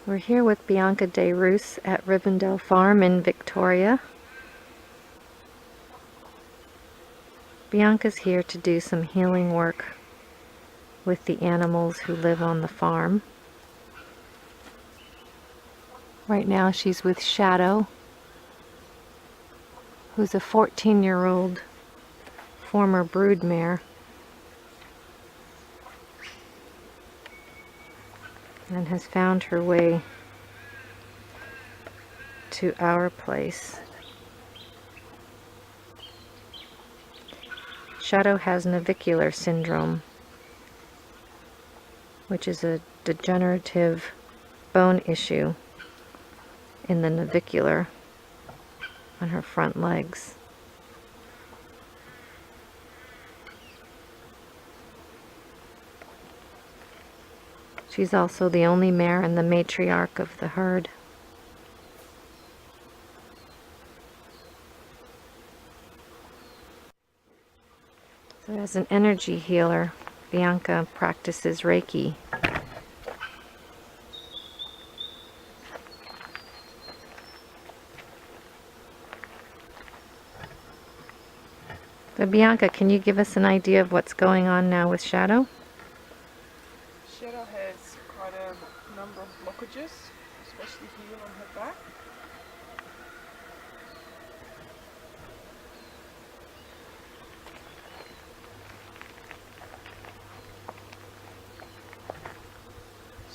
We're here with Bianca de Reus at Rivendell Farm in Victoria. Bianca's here to do some healing work with the animals who live on the farm. Right now she's with Shadow, who's a 14-year-old former broodmare, and has found her way to our place. Shadow has navicular syndrome, which is a degenerative bone issue in the navicular on her front legs. She's also the only mare and the matriarch of the herd. So as an energy healer, Bianca practices Reiki. So Bianca, can you give us an idea of what's going on now with Shadow? Shadow has quite a number of blockages, especially here on her back.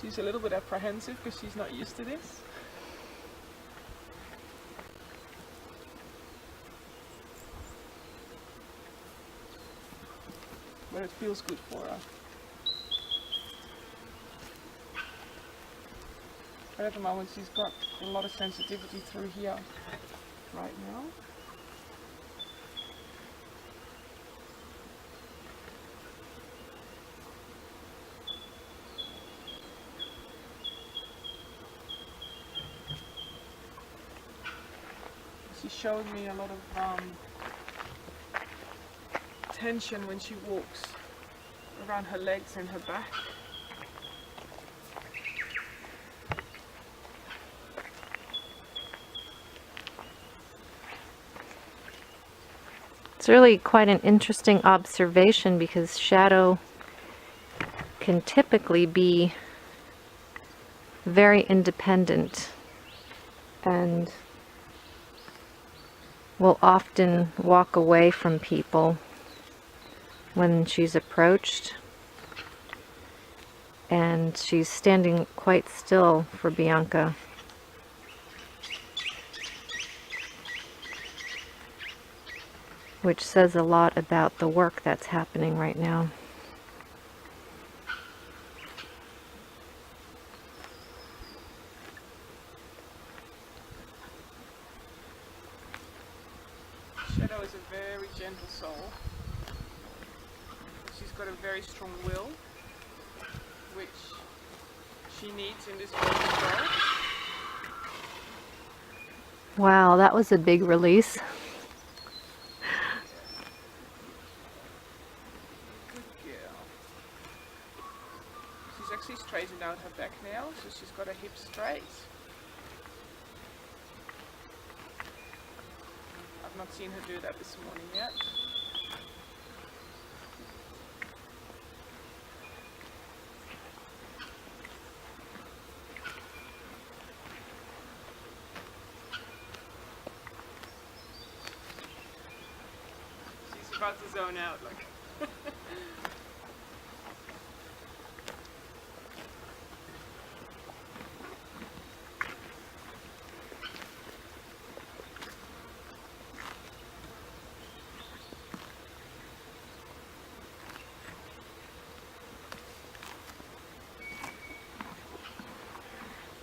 She's a little bit apprehensive because she's not used to this. But it feels good for her. But at the moment she's got a lot of sensitivity through here right now. She's showing me a lot of tension when she walks around her legs and her back. It's really quite an interesting observation because Shadow can typically be very independent and will often walk away from people when she's approached, and she's standing quite still for Bianca. Which says a lot about the work that's happening right now. Shadow is a very gentle soul. She's got a very strong will, which she needs in this world as well. Wow, that was a big release. She's actually straightened out her back now, so she's got her hips straight. I've not seen her do that this morning yet. She's about to zone out, like.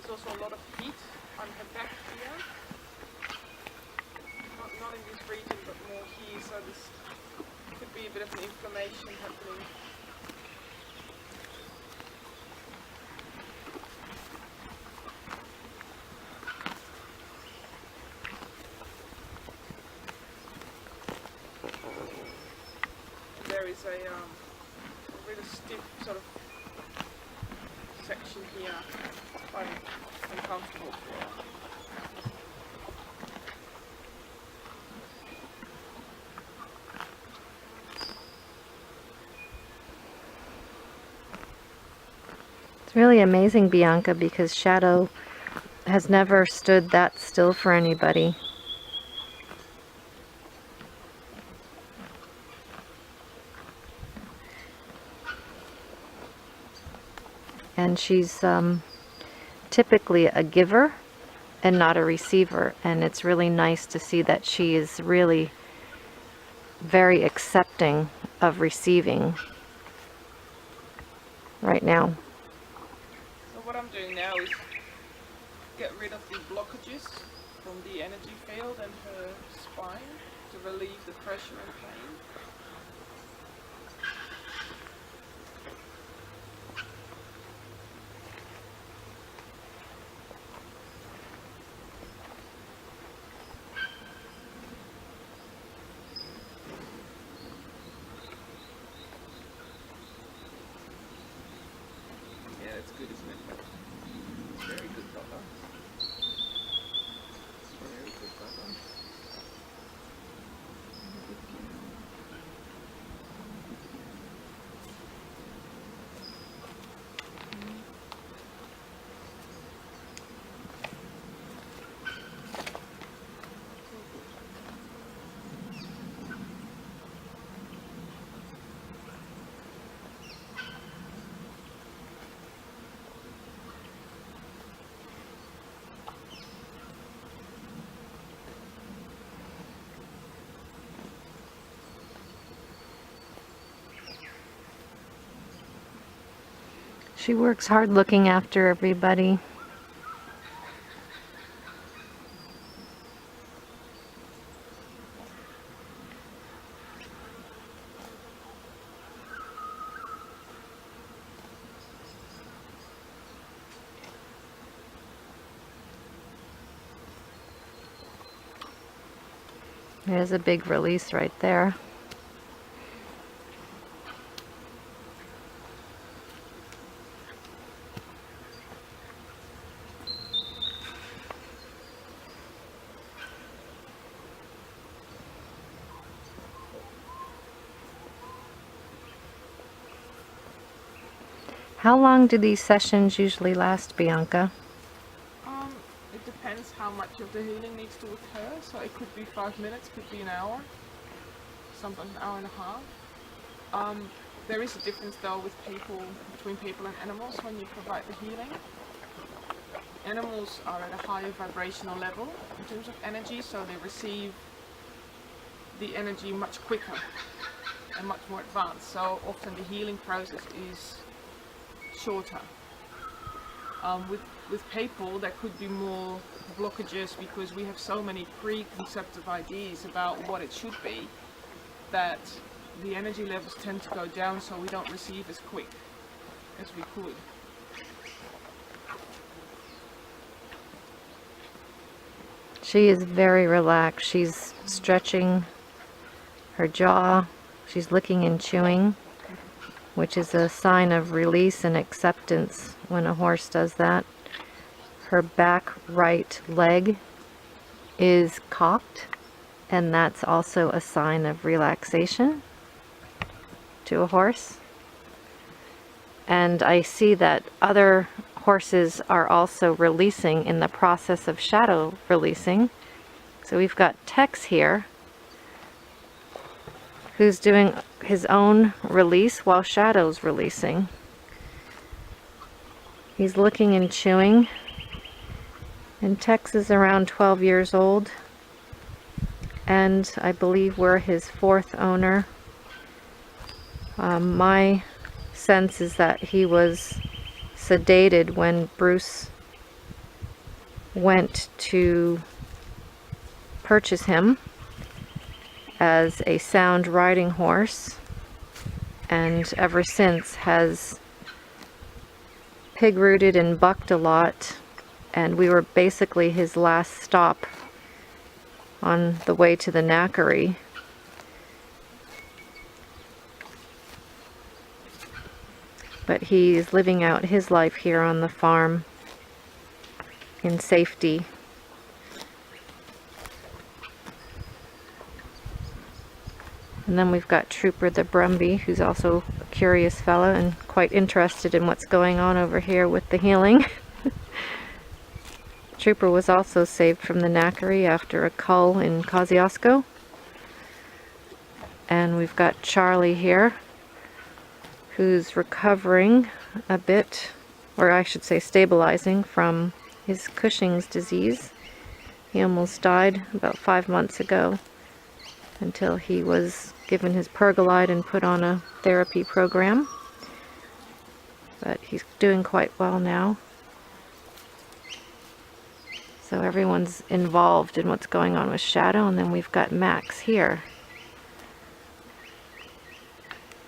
There's also a lot of heat on her back here. Not in this region, but more here, so this could be a bit of an inflammation happening. There is a really stiff sort of section here. uncomfortable for her. It's really amazing, Bianca, because Shadow has never stood that still for anybody. And she's typically a giver and not a receiver, and it's really nice to see that she is really very accepting of receiving right now. So what I'm doing now is get rid of the blockages from the energy field and her spine to relieve the pressure and pain. Yeah, it's good, isn't it? It's very good, Baba. Very good, Baba. She works hard looking after everybody. There's a big release right there. How long do these sessions usually last, Bianca? It depends how much of the healing needs to occur. So it could be 5 minutes, could be an hour, sometimes an hour and a half. There is a difference though with people, between people and animals when you provide the healing. Animals are at a higher vibrational level in terms of energy, so they receive the energy much quicker and much more advanced. So often the healing process is shorter. With people, there could be more blockages because we have so many preconceptive ideas about what it should be that the energy levels tend to go down, so we don't receive as quick as we could. She is very relaxed. She's stretching her jaw. She's licking and chewing, which is a sign of release and acceptance when a horse does that. Her back right leg is cocked, and that's also a sign of relaxation to a horse. And I see that other horses are also releasing in the process of shadow releasing. So we've got Tex here, who's doing his own release while Shadow's releasing. He's licking and chewing. And Tex is around 12 years old. And I believe we're his 4th owner. My sense is that he was sedated when Bruce went to purchase him as a sound riding horse, and ever since has pig-rooted and bucked a lot, and we were basically his last stop on the way to the knackery. But he's living out his life here on the farm in safety. And then we've got Trooper the Brumby, who's also a curious fellow and quite interested in what's going on over here with the healing. Trooper was also saved from the knackery after a cull in Kosciuszko. And we've got Charlie here, who's recovering a bit, or I should say stabilizing from his Cushing's disease. He almost died about 5 months ago until he was given his pergolide and put on a therapy program. But he's doing quite well now. So everyone's involved in what's going on with Shadow, and then we've got Max here.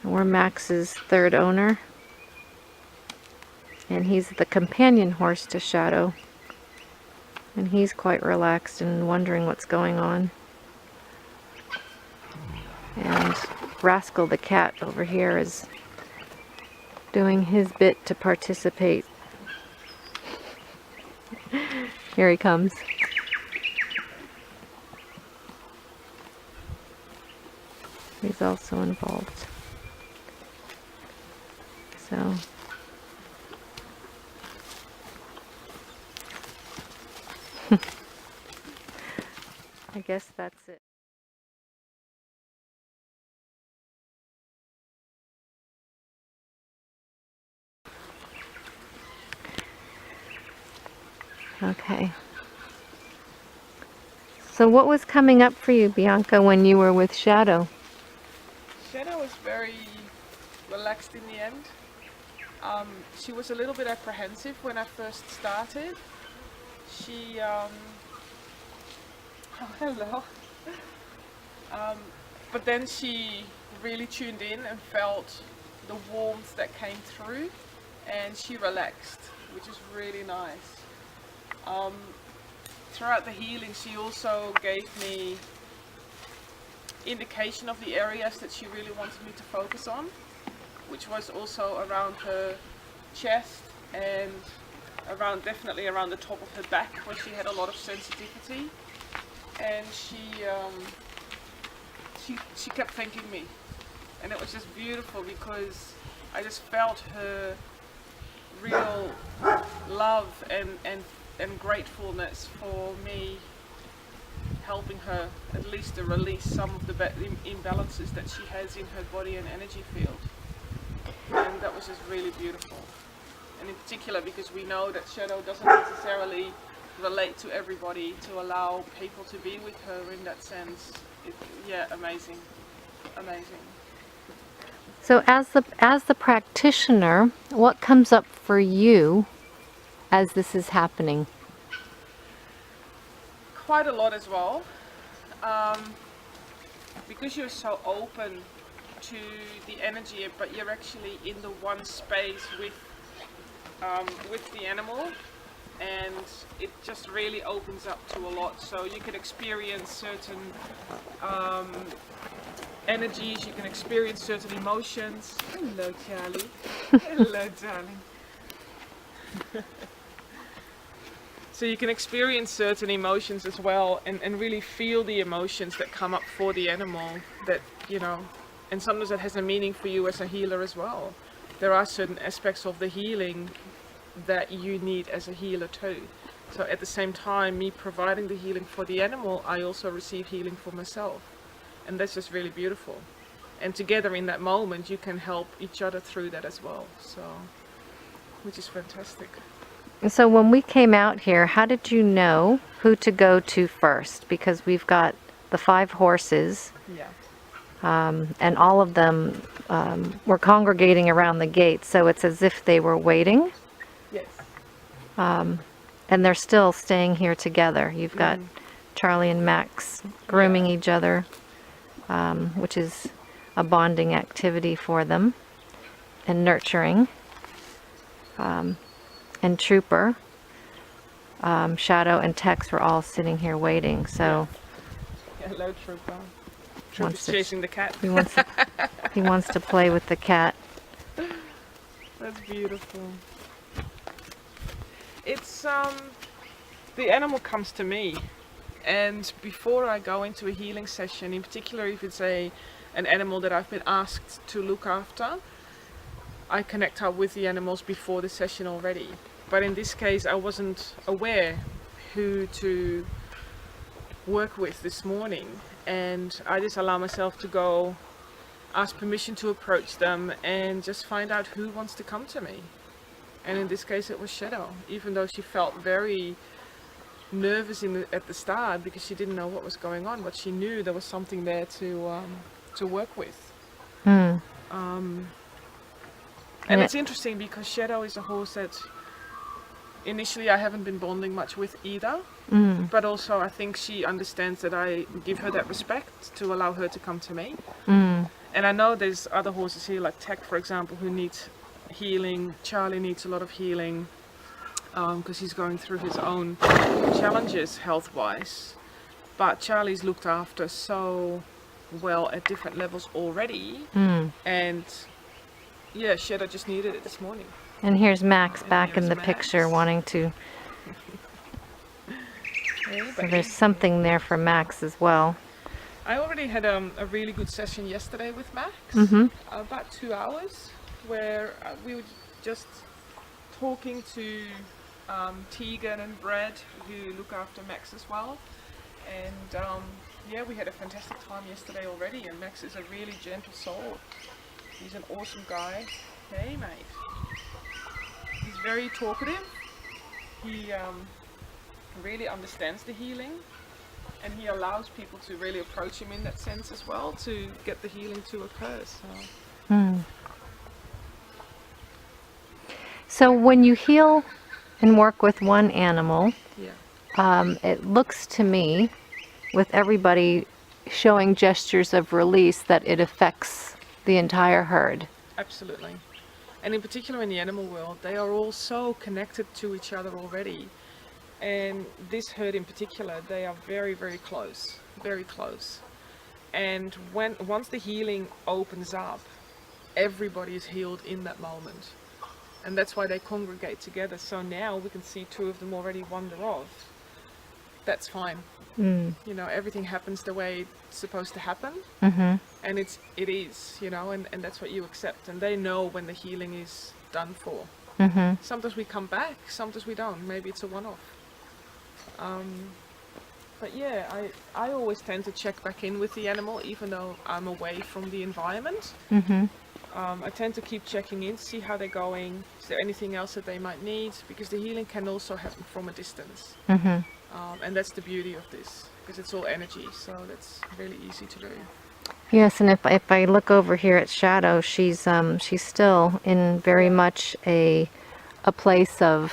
And we're Max's third owner. And he's the companion horse to Shadow. And he's quite relaxed and wondering what's going on. And Rascal the cat over here is doing his bit to participate. Here he comes. He's also involved. So I guess that's it. Okay. So what was coming up for you, Bianca, when you were with Shadow? Shadow was very relaxed in the end. She was a little bit apprehensive when I first started. She, oh, hello. But then she really tuned in and felt the warmth that came through, and she relaxed, which is really nice. Throughout the healing, she also gave me indication of the areas that she really wanted me to focus on, which was also around her chest and definitely around the top of her back, where she had a lot of sensitivity. And she kept thanking me, and it was just beautiful because I just felt her real love and gratefulness for me helping her at least to release some of the imbalances that she has in her body and energy field. And that was just really beautiful. And in particular because we know that Shadow doesn't necessarily relate to everybody, to allow people to be with her in that sense. Yeah, amazing. Amazing. So as the practitioner, what comes up for you as this is happening? Quite a lot as well. Because you're so open to the energy, but you're actually in the one space with the animal, and it just really opens up to a lot. So you can experience certain energies, you can experience certain emotions. Hello, Charlie. Hello, darling. So you can experience certain emotions as well, and really feel the emotions that come up for the animal, that, you know, and sometimes that has a meaning for you as a healer as well. There are certain aspects of the healing that you need as a healer too. So at the same time, me providing the healing for the animal, I also receive healing for myself. And that's just really beautiful. And together in that moment, you can help each other through that as well. So, which is fantastic. So when we came out here, how did you know who to go to first? Because we've got the 5 horses. Yeah. And all of them were congregating around the gate, so it's as if they were waiting. Yes. And they're still staying here together. You've got Charlie and Max grooming each other, which is a bonding activity for them, and nurturing. And Trooper, Shadow, and Tex were all sitting here waiting. So Hello, Trooper. Trooper's chasing the cat. He wants to play with the cat. That's beautiful. It's the animal comes to me, and before I go into a healing session, in particular if it's an animal that I've been asked to look after, I connect up with the animals before the session already. But in this case, I wasn't aware who to work with this morning, and I just allow myself to go, ask permission to approach them, and just find out who wants to come to me. And in this case, it was Shadow, even though she felt very nervous at the start because she didn't know what was going on, but she knew there was something there to work with. And it's interesting because Shadow is a horse that initially I haven't been bonding much with either, but also I think she understands that I give her that respect to allow her to come to me. And I know there's other horses here, like Tech, for example, who needs healing. Charlie needs a lot of healing because he's going through his own challenges health-wise. But Charlie's looked after so well at different levels already. And yeah, Shadow just needed it this morning. And here's Max back in the picture wanting to... So there's something there for Max as well. I already had a really good session yesterday with Max, about 2 hours, where we were just talking to Tegan and Brad, who look after Max as well. And yeah, we had a fantastic time yesterday already, and Max is a really gentle soul. He's an awesome guy. Hey mate. He's very talkative. He really understands the healing, and he allows people to really approach him in that sense as well to get the healing to occur. So when you heal and work with one animal, Yeah. it looks to me, with everybody showing gestures of release, that it affects the entire herd. Absolutely. And in particular in the animal world, they are all so connected to each other already. And this herd in particular, they are very, very close, very close. And once the healing opens up, everybody is healed in that moment. And that's why they congregate together. So now we can see 2 of them already wander off. That's fine. You know, everything happens the way it's supposed to happen. And it is, you know, and that's what you accept. And they know when the healing is done for. Sometimes we come back, sometimes we don't. Maybe it's a one-off. But yeah, I always tend to check back in with the animal, even though I'm away from the environment. I tend to keep checking in, see how they're going. Is there anything else that they might need? Because the healing can also happen from a distance. And that's the beauty of this, because it's all energy, so that's really easy to do. Yes, and if I look over here at Shadow, she's still in very much a place of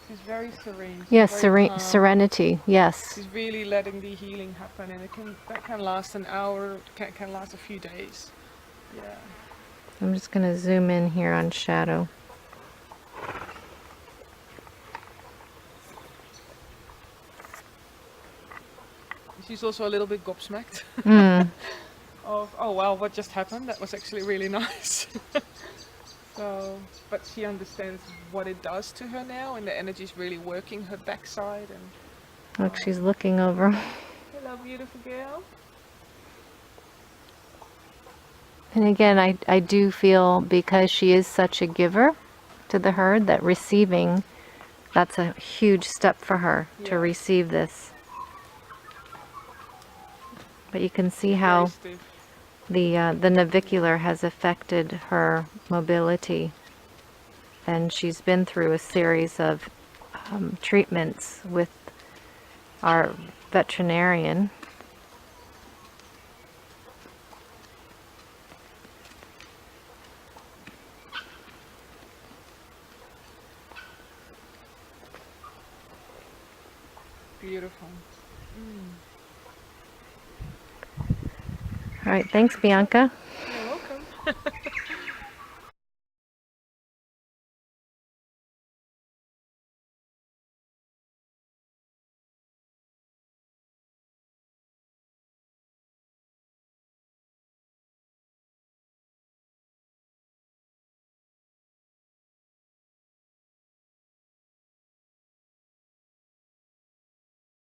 She's very serene. yes, very calm. serenity. Yes. She's really letting the healing happen, and that can last an hour, can last a few days. Yeah. I'm just going to zoom in here on Shadow. She's also a little bit gobsmacked of, oh wow, what just happened? That was actually really nice. So, but she understands what it does to her now, and the energy is really working her backside. And Look, she's looking over. hello, beautiful girl. And again, I do feel, because she is such a giver to the herd, that receiving, that's a huge step for her to Yeah. receive this. But you can see how Very stiff. the navicular has affected her mobility, and she's been through a series of treatments with our veterinarian. Beautiful. All right, thanks, Bianca.